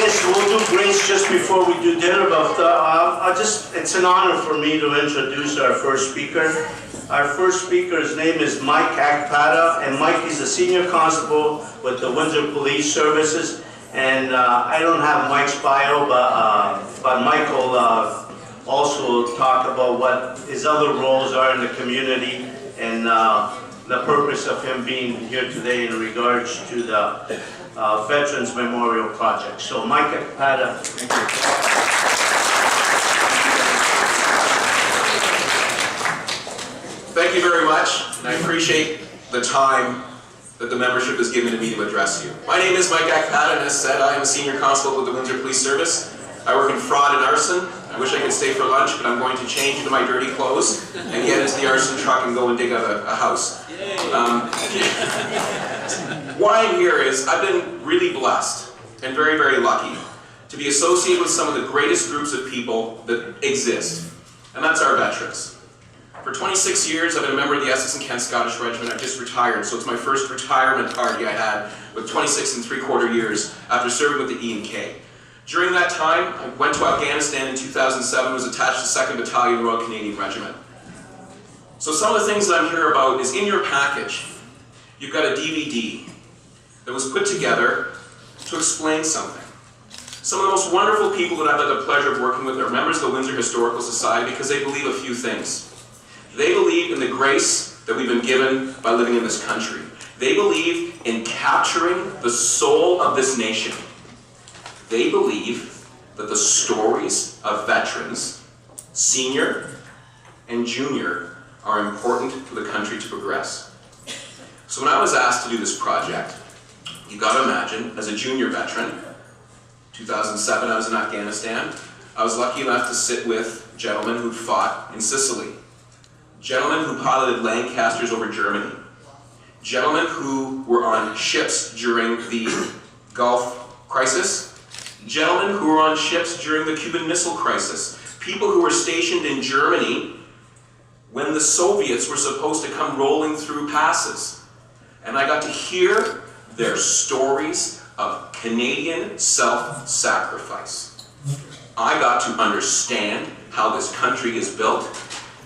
is, we'll do grace just before we do dinner, but it's an honor for me to introduce our first speaker. Our first speaker's name is Mike Akpata, and Mike is a senior constable with the Windsor Police Services. And I don't have Mike's bio, but Mike will also talk about what his other roles are in the community and the purpose of him being here today in regards to the Veterans Memorial Project. So Mike Akpata. Thank you. Thank you very much, and I appreciate the time that the membership has given to me to address you. My name is Mike Akpata, and as said, I am a senior constable with the Windsor Police Service. I work in fraud and arson. I wish I could stay for lunch, but I'm going to change into my dirty clothes and get into the arson truck and go and dig out a house. Why I'm here is I've been really blessed and very, very lucky to be associated with some of the greatest groups of people that exist, and that's our veterans. For 26 years, I've been a member of the Essex and Kent Scottish Regiment. I've just retired, so it's my first retirement party I had with 26 3/4 years after serving with the E&K. During that time, I went to Afghanistan in 2007, was attached to 2nd Battalion Royal Canadian Regiment. So some of the things that I'm here about is in your package, you've got a DVD that was put together to explain something. Some of the most wonderful people that I've had the pleasure of working with are members of the Windsor Historical Society because they believe a few things. They believe in the grace that we've been given by living in this country. They believe in capturing the soul of this nation. They believe that the stories of veterans, senior and junior, are important for the country to progress. So when I was asked to do this project, you got to imagine, as a junior veteran, 2007 I was in Afghanistan, I was lucky enough to sit with gentlemen who fought in Sicily, gentlemen who piloted Lancasters over Germany, gentlemen who were on ships during the Gulf crisis, gentlemen who were on ships during the Cuban Missile Crisis, people who were stationed in Germany when the Soviets were supposed to come rolling through passes. And I got to hear their stories of Canadian self-sacrifice. I got to understand how this country is built,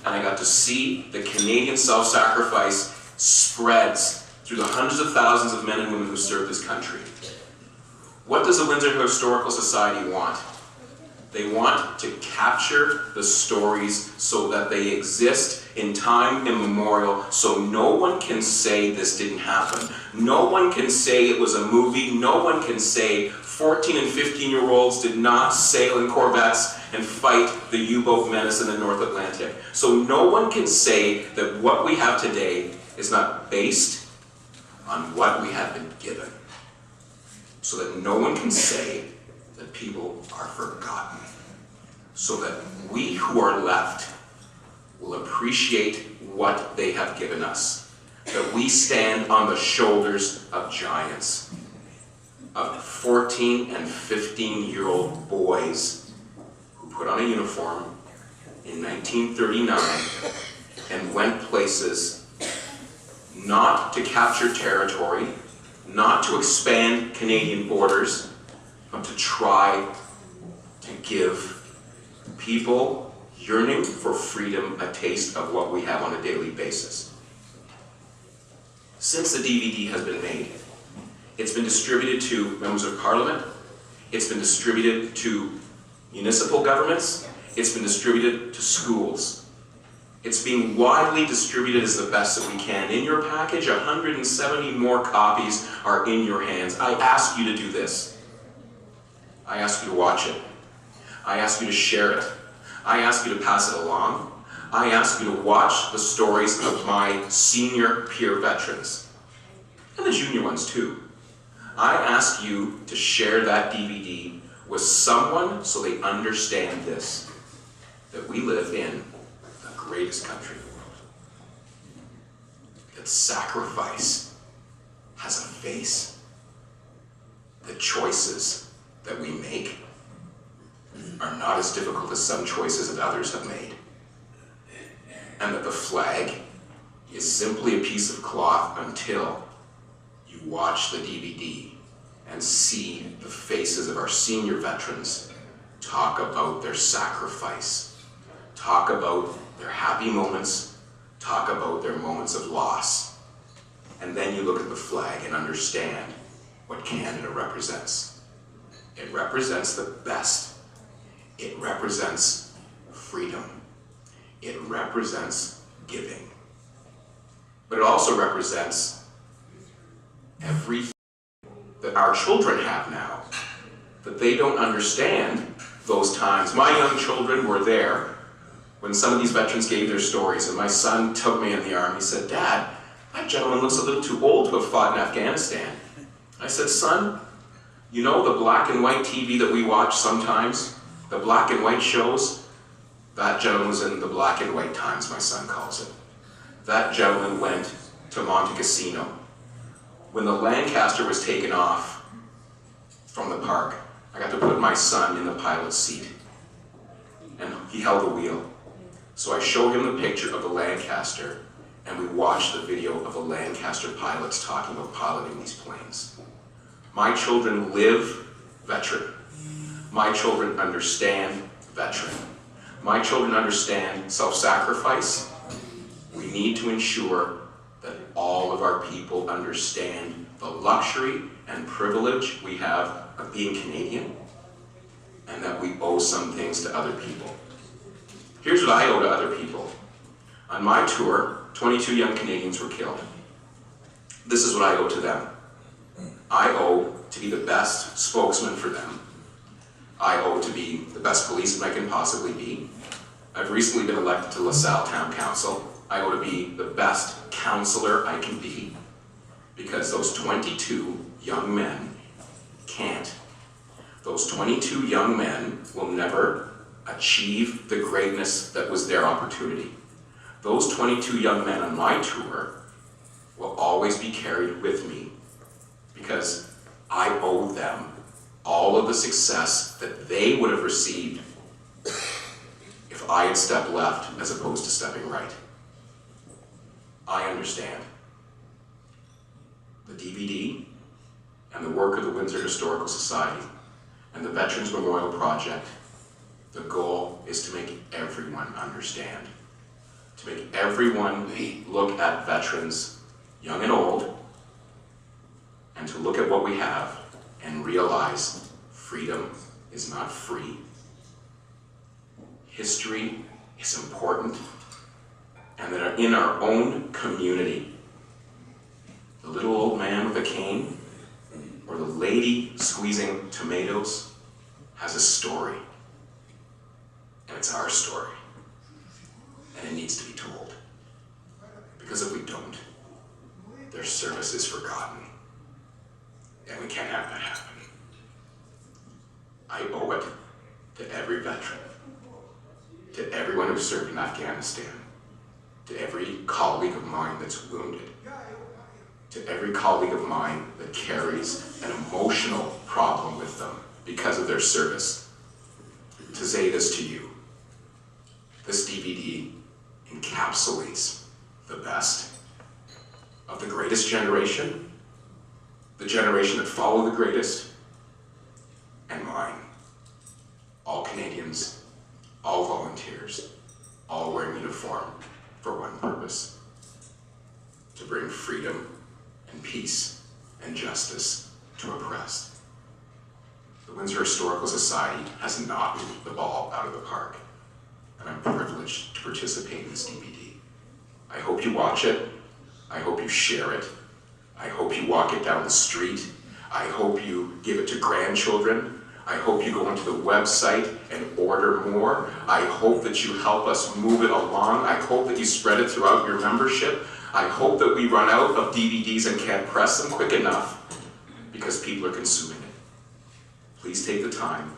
and I got to see the Canadian self-sacrifice spreads through the hundreds of thousands of men and women who serve this country. What does the Windsor Historical Society want? They want to capture the stories so that they exist in time immemorial, so no one can say this didn't happen. No one can say it was a movie. No one can say 14 and 15-year-olds did not sail in corvettes and fight the U-boat menace in the North Atlantic. So no one can say that what we have today is not based on what we have been given. So that no one can say that people are forgotten. So that we who are left will appreciate what they have given us. That we stand on the shoulders of giants, of 14 and 15-year-old boys who put on a uniform in 1939 and went places not to capture territory, not to expand Canadian borders, but to try to give people yearning for freedom a taste of what we have on a daily basis. Since the DVD has been made, it's been distributed to members of Parliament, it's been distributed to municipal governments, it's been distributed to schools. It's being widely distributed as the best that we can. In your package, 170 more copies are in your hands. I ask you to do this. I ask you to watch it. I ask you to share it. I ask you to pass it along. I ask you to watch the stories of my senior peer veterans, and the junior ones too. I ask you to share that DVD with someone so they understand this, that we live in the greatest country in the world. That sacrifice has a face. The choices that we make are not as difficult as some choices that others have made. And that the flag is simply a piece of cloth until you watch the DVD and see the faces of our senior veterans talk about their sacrifice, talk about their happy moments, talk about their moments of loss. And then you look at the flag and understand what Canada represents. It represents the best. It represents freedom. It represents giving. But it also represents everything that our children have now, that they don't understand those times. My young children were there when some of these veterans gave their stories, and my son took me in the arm. He said, "Dad, that gentleman looks a little too old to have fought in Afghanistan." I said, "Son, you know the black and white TV that we watch sometimes, the black and white shows? That gentleman was in the black and white times," my son calls it. That gentleman went to Monte Cassino. When the Lancaster was taken off from the park, I got to put my son in the pilot's seat, and he held the wheel. So I showed him the picture of the Lancaster, and we watched the video of the Lancaster pilots talking about piloting these planes. My children live veteran. My children understand veteran. My children understand self-sacrifice. We need to ensure that all of our people understand the luxury and privilege we have of being Canadian, and that we owe some things to other people. Here's what I owe to other people. On my tour, 22 young Canadians were killed. This is what I owe to them. I owe to be the best spokesman for them. I owe to be the best policeman I can possibly be. I've recently been elected to LaSalle Town Council. I owe to be the best counselor I can be, because those 22 young men can't. Those 22 young men will never achieve the greatness that was their opportunity. Those 22 young men on my tour will always be carried with me, because I owe them all of the success that they would have received if I had stepped left as opposed to stepping right. I understand. The DVD and the work of the Windsor Historical Society and the Veterans Memorial Project, the goal is to make everyone understand, to make everyone look at veterans, young and old, and to look at what we have and realize freedom is not free. History is important, and that in our own community, the little old man with a cane or the lady squeezing tomatoes has a story, and it's our story, and it needs to be told, because if we don't, their service is forgotten, and we can't have that happen. I owe it to every veteran, to everyone who served in Afghanistan, to every colleague of mine that's wounded, to every colleague of mine that carries an emotional problem with them because of their service, to say this to you. This DVD encapsulates the best of the greatest generation, the generation that followed the greatest, and mine. All Canadians, all volunteers, all wearing uniform for one purpose: to bring freedom and peace and justice to oppressed. The Windsor Historical Society has knocked the ball out of the park, and I'm privileged to participate in this DVD. I hope you watch it. I hope you share it. I hope you walk it down the street. I hope you give it to grandchildren. I hope you go onto the website and order more. I hope that you help us move it along. I hope that you spread it throughout your membership. I hope that we run out of DVDs and can't press them quick enough because people are consuming it. Please take the time.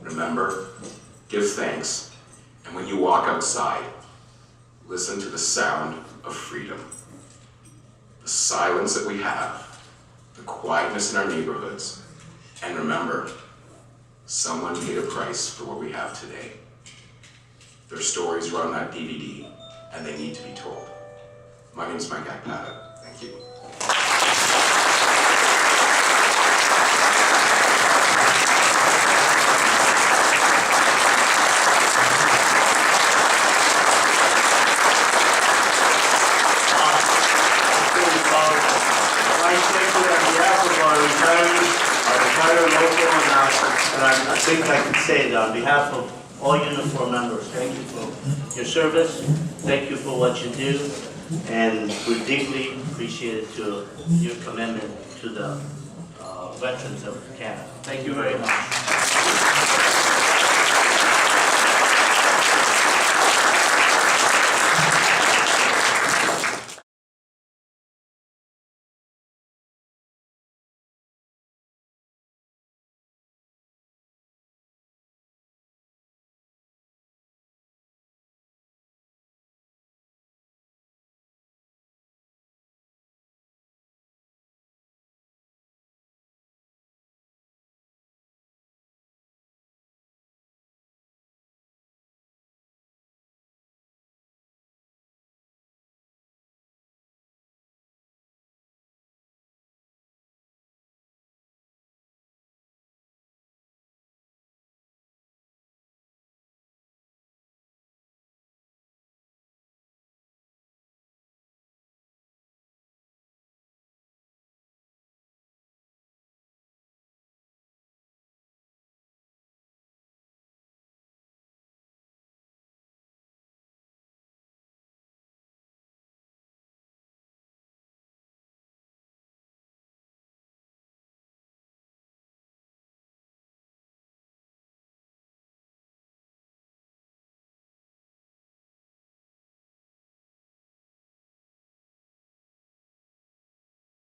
Remember, give thanks. And when you walk outside, listen to the sound of freedom. The silence that we have, the quietness in our neighborhoods. And remember, someone paid a price for what we have today. Their stories are on that DVD, and they need to be told. My name is Akpata. Thank you. very local, and I think I can say that on behalf of all Unifor members, thank you for your service, thank you for what you do, and we deeply appreciate your commitment to the veterans of Canada. Thank you very much.